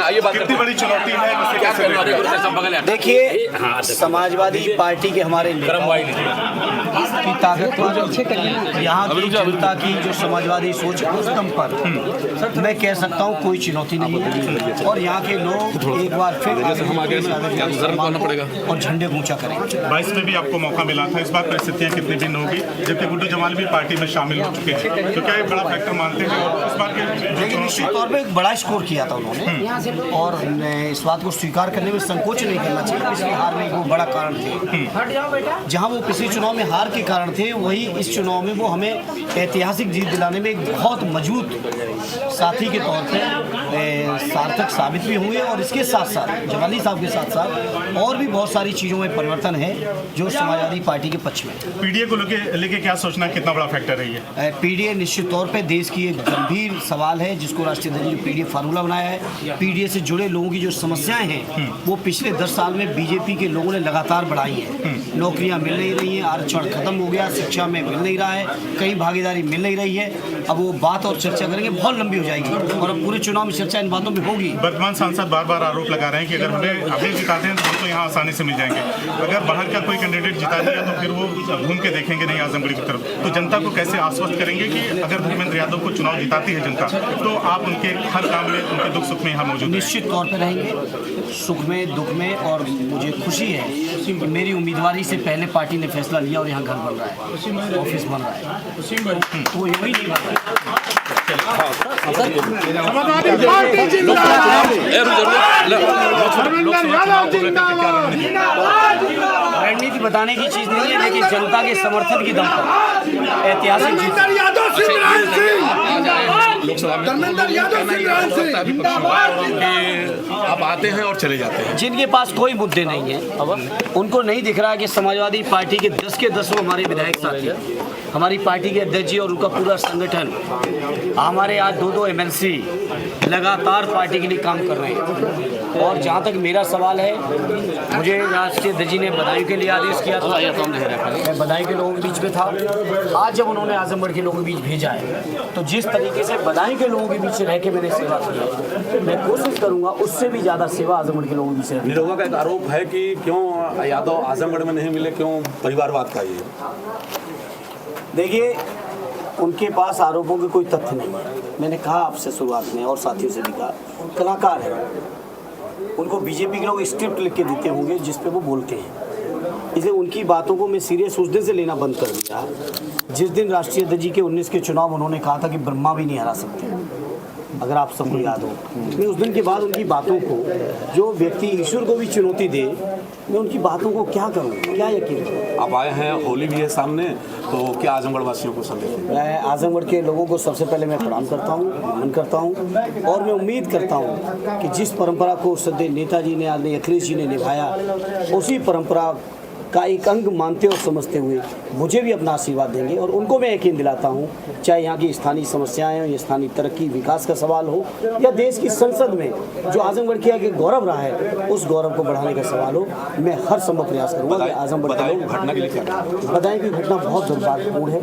आइए बात कितनी बड़ी चुनौती है, इसे कैसे देखते हैं? देखिए, समाजवादी पार्टी के हमारे नेताओं की ताकत यहाँ की जनता की जो समाजवादी सोच है उस दम पर मैं कह सकता हूँ कोई चुनौती नहीं है। और यहाँ के लोग एक बार फिर और झंडे ऊंचा करेंगे। 22 में भी आपको मौका मिला था, इस बार परिस्थितियाँ कितनी भिन्न होगी, जबकि गुड्डू जमाल भी पार्टी में शामिल हो चुके हैं, तो क्या ये बड़ा फैक्टर मानते हैं? और इस बार के लेकिन निश्चित तौर पर एक बड़ा स्कोर किया था उन्होंने, और इस बात को स्वीकार करने में संकोच नहीं करना चाहिए। पिछले हार में वो बड़ा कारण थे, जहाँ वो पिछले चुनाव में हार के कारण थे, वही इस चुनाव में वो हमें ऐतिहासिक जीत दिलाने में एक बहुत मजबूत साथी के तौर पे सार्थक साबित भी हुए। और इसके साथ साथ जमाली साहब के साथ साथ और भी बहुत सारी चीज़ों में परिवर्तन है जो समाजवादी पार्टी के पक्ष में। पीडीए को लेके क्या सोचना, कितना बड़ा फैक्टर रही है? पीडीए निश्चित तौर पे देश की एक गंभीर सवाल है, जिसको राष्ट्रीय अध्यक्ष ने पीडीए फार्मूला बनाया है। पीडीए से जुड़े लोगों की जो समस्याएं हैं वो पिछले 10 साल में बीजेपी के लोगों ने लगातार बढ़ाई है। नौकरियां मिल नहीं रही हैं, आरक्षण खत्म हो गया, शिक्षा में मिल नहीं रहा है, कहीं भागीदारी मिल नहीं रही है। अब वो बात और चर्चा करेंगे, बहुत लंबी हो जाएगी, और अब पूरे चुनाव में चर्चा इन बातों पर होगी। वर्तमान सांसद बार बार आरोप लगा रहे हैं कि अगर हमें अभी जिताते हैं तो यहाँ आसानी से मिल जाएंगे, अगर बाहर का कोई कैंडिडेट जिता दिया तो फिर वो घूम के देखेंगे नहीं आजमगढ़ की तरफ। तो जनता को कैसे आश्वस्त करेंगे कि अगर धर्मेंद्र यादव को चुनाव जिताती है जनता, तो आप उनके हर काम में, उनके दुख सुख में यहाँ मौजूद? निश्चित तौर पर रहेंगे, सुख में दुख में। और मुझे खुशी है कि मेरी उम्मीदवारी से पहले पार्टी ने फैसला लिया और यहाँ घर बन रहा है, ऑफिस बन रहा है, तो यही नहीं बन रहा है। रणनीति बताने की चीज नहीं है, लेकिन जनता के समर्थन की दम पर ऐतिहासिक जीत। आप आते हैं और चले जाते हैं, जिनके पास कोई मुद्दे नहीं है, उनको नहीं दिख रहा है कि समाजवादी पार्टी के 10 के 10 हमारे विधायक साथी, हमारी पार्टी के अध्यक्ष जी और उनका पूरा संगठन, हमारे आज 2 MLC लगातार पार्टी के लिए काम कर रहे हैं। और जहाँ तक मेरा सवाल है, मुझे राष्ट्रीय अध्यक्ष जी ने बधाई के लिए आदेश किया था, मैं बधाई के लोगों के बीच में था। आज जब उन्होंने आजमगढ़ के लोगों के बीच भेजा है, तो जिस तरीके से बधाई के लोगों के बीच रह के मैंने सेवा की है, मैं कोशिश करूँगा उससे भी ज़्यादा सेवा आजमगढ़ के लोगों के बीच। निरोगा का एक आरोप है कि क्यों यादव आजमगढ़ में नहीं मिले, क्यों परिवारवाद का ये? देखिए, उनके पास आरोपों के कोई तथ्य नहीं है। मैंने कहा आपसे शुरुआत में और साथियों से भी कहा, कलाकार है, उनको बीजेपी के लोग स्क्रिप्ट लिख के देते होंगे जिस पे वो बोलते हैं, इसलिए उनकी बातों को मैं सीरियस उस दिन से लेना बंद कर दिया जिस दिन राष्ट्रीय अध्यक्ष जी के 19 के चुनाव उन्होंने कहा था कि ब्रह्मा भी नहीं हरा सकते, अगर आप सबको याद हो। मैं उस दिन के बाद उनकी बातों को, जो व्यक्ति ईश्वर को भी चुनौती दे, मैं उनकी बातों को क्या करूं, क्या यकीन करूं? आप आए हैं, होली भी है सामने, तो क्या आजमगढ़ वासियों को संदेश? मैं आजमगढ़ के लोगों को सबसे पहले मैं प्रणाम करता हूं, नमन करता हूं, और मैं उम्मीद करता हूं कि जिस परंपरा को सदैव नेताजी ने, आदरणीय अखिलेश जी ने निभाया, उसी परंपरा का एक अंग मानते और समझते हुए मुझे भी अपना आशीर्वाद देंगे। और उनको मैं यकीन दिलाता हूँ, चाहे यहाँ की स्थानीय समस्याएं हो, या स्थानीय तरक्की विकास का सवाल हो, या देश की संसद में जो आजमगढ़ के आगे गौरव रहा है उस गौरव को बढ़ाने का सवाल हो, मैं हर संभव प्रयास करूँगा कि आजमगढ़ घटना के लिए क्या? बधाई की घटना बहुत दुर्भाग्यपूर्ण है।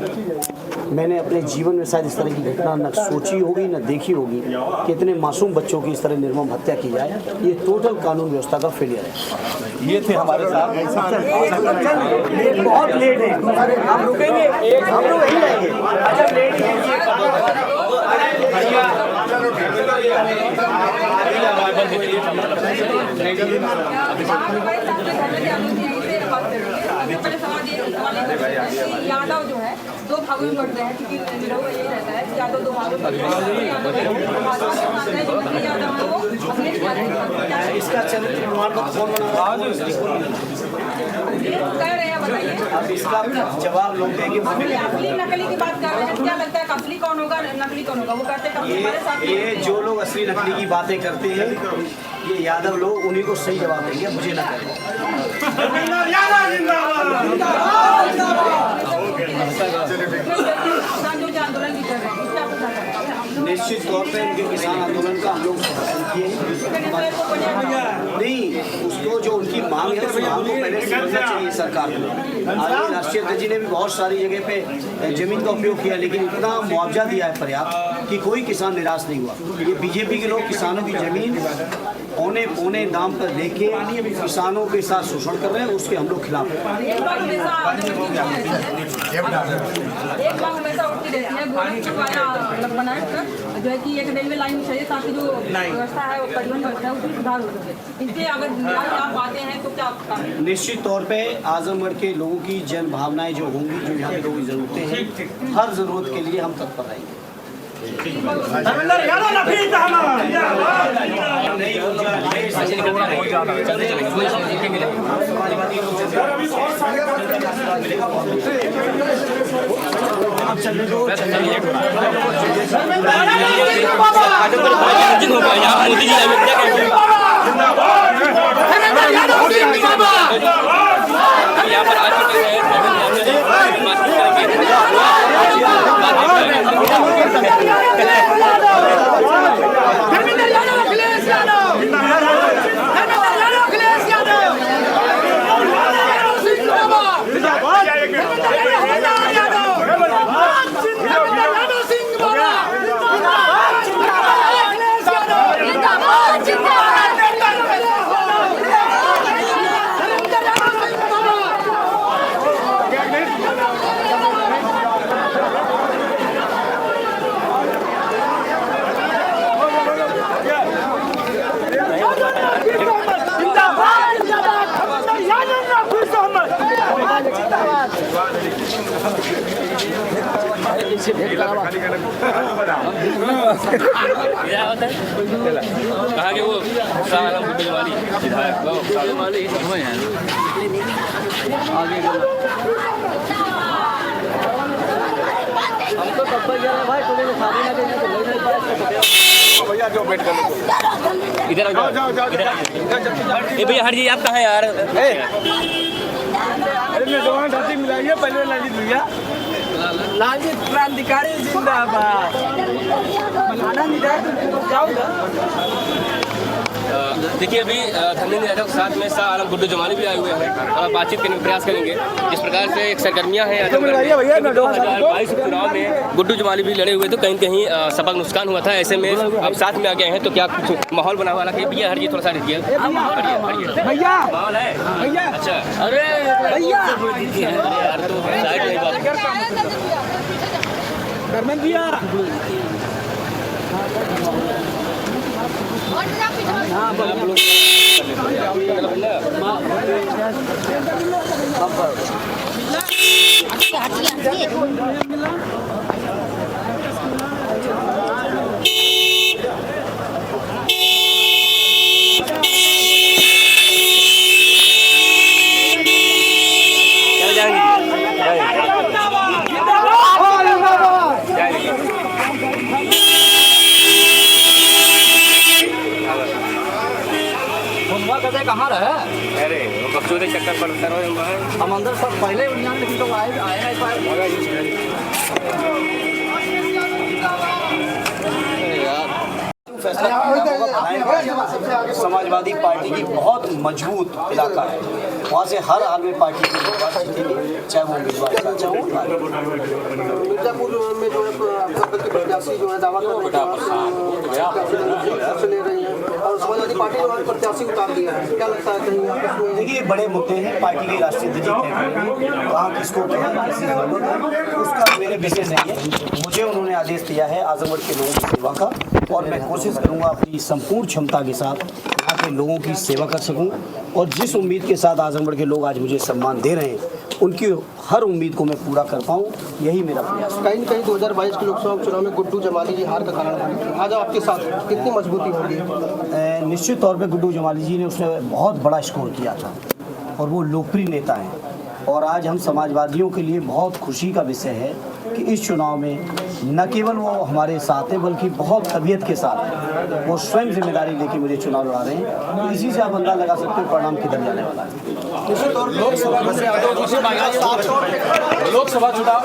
मैंने अपने जीवन में शायद इस तरह की घटना न सोची होगी न देखी होगी कि इतने मासूम बच्चों की इस तरह निर्मम हत्या की जाए। ये टोटल कानून व्यवस्था का फेलियर है। ये थे हमारे साथ। बहुत लेट है, हम रुकेंगे, हम लोग यहीं रहेंगे। अच्छा, लेट यादव जो है 2 भागों में बढ़ रहे हैं, क्योंकि निरोगा यही रहता है कि यादव 2 भागों में इसका चरित्र निर्माण को कौन बना कह रहे हैं, बताइए। अब इसका जवाब लोग देंगे। असली नकली की बात कर रहे हैं, क्या लगता है असली कौन होगा, नकली कौन होगा? वो कहते हैं ये जो लोग असली नकली की बातें करते हैं, ये यादव लोग, उन्हीं को सही जवाब देंगे, मुझे ना करें। निश्चित तौर पे इनके किसान आंदोलन का हम लोग समर्थन किए नहीं, उसको जो उनकी मांग है उस मांग को पहले समझना चाहिए सरकार को। राष्ट्रीय अध्यक्ष जी ने भी बहुत सारी जगह पे जमीन का उपयोग किया, लेकिन इतना मुआवजा दिया है पर्याप्त कि कोई किसान निराश नहीं हुआ। ये बीजेपी के लोग किसानों की जमीन औने पौने दाम पर लेके किसानों के साथ शोषण कर रहे हैं, उसके हम लोग खिलाफ हैं। एक बार हमेशा उठती रहती है मतलब बनाए कर जो है कि एक रेलवे लाइन चाहिए ताकि जो व्यवस्था है वो परिवहन व्यवस्था है उसमें सुधार हो सके। इसके अगर आप आते हैं तो क्या आपका? निश्चित तौर पे आजमगढ़ के लोगों की जन भावनाएं जो होंगी, जो यहाँ के लोगों की ज़रूरतें हैं, हर ज़रूरत के लिए हम तत्पर रहेंगे। कहा कि वो वाली विधायक वाली हम तो तब तक गए भाई तुम्हें शादी ना देंगे तो नहीं पाए भैया जो वेट कर लो इधर आ जाओ इधर ए भैया हट जाइए आप कहाँ हैं यार अरे मैं दुकान धरती मिलाइए पहले लाजी भैया लालजी क्रांतिकारी जिंदाबाद बनाना नहीं जाओगा। देखिए अभी धर्मेंद्र यादव के साथ में शाह आलम गुड्डू जमाली भी आए हुए हैं और बातचीत करने का प्रयास करेंगे। जिस प्रकार से एक सरगर्मियां हैं 2022 चुनाव में गुड्डू जमाली भी लड़े हुए तो कहीं कहीं सबक नुकसान हुआ था, ऐसे में अब साथ में आ गए हैं तो क्या कुछ माहौल बना हुआ है? भैया हर जी थोड़ा सा हटिए भैया माहौल है भैया। अच्छा अरे भैया यार तो साइड में बात भैया कहाँ रहे? अरे बकचोदे चक्कर पर हम अंदर सब पहले लेकिन तो आए नहीं पाए। समाजवादी पार्टी की बहुत मजबूत इलाका है, वहाँ से हर हाल में पार्टी के लोग जीतेंगे, चाहे वो उम्मीदवार चाहे वो मिर्जापुर में जो है प्रत्याशी जो है दावा ले रही है और समाजवादी पार्टी जो है प्रत्याशी उतार दिया है, क्या लगता है कहीं आपस में? देखिए बड़े मुद्दे हैं, पार्टी के राष्ट्रीय अध्यक्ष कहाँ किसको क्या किसी जरूरत है उसका मेरे विषय नहीं है। मुझे उन्होंने आदेश दिया है आजमगढ़ के लोगों की सेवा का और मैं कोशिश करूँगा अपनी संपूर्ण क्षमता के साथ यहाँ के लोगों की सेवा कर सकूँ और जिस उम्मीद के साथ आजमगढ़ के लोग आज मुझे सम्मान दे रहे हैं उनकी हर उम्मीद को मैं पूरा कर पाऊँ, यही मेरा प्रयास है। कहीं न कहीं 2022 के लोकसभा चुनाव में गुड्डू जमाली जी हार का कारण बने, आज आपके साथ कितनी मजबूती होगी? निश्चित तौर पे गुड्डू जमाली जी ने उसने बहुत बड़ा स्कोर किया था और वो लोकप्रिय नेता हैं और आज हम समाजवादियों के लिए बहुत खुशी का विषय है कि इस चुनाव में न केवल वो हमारे साथ हैं बल्कि बहुत तबीयत के साथ वो स्वयं जिम्मेदारी लेके मुझे चुनाव लड़ा रहे हैं। तो इसी से आप अंदाजा लगा सकते हो परिणाम किधर जाने वाला है। लोकसभा चुनाव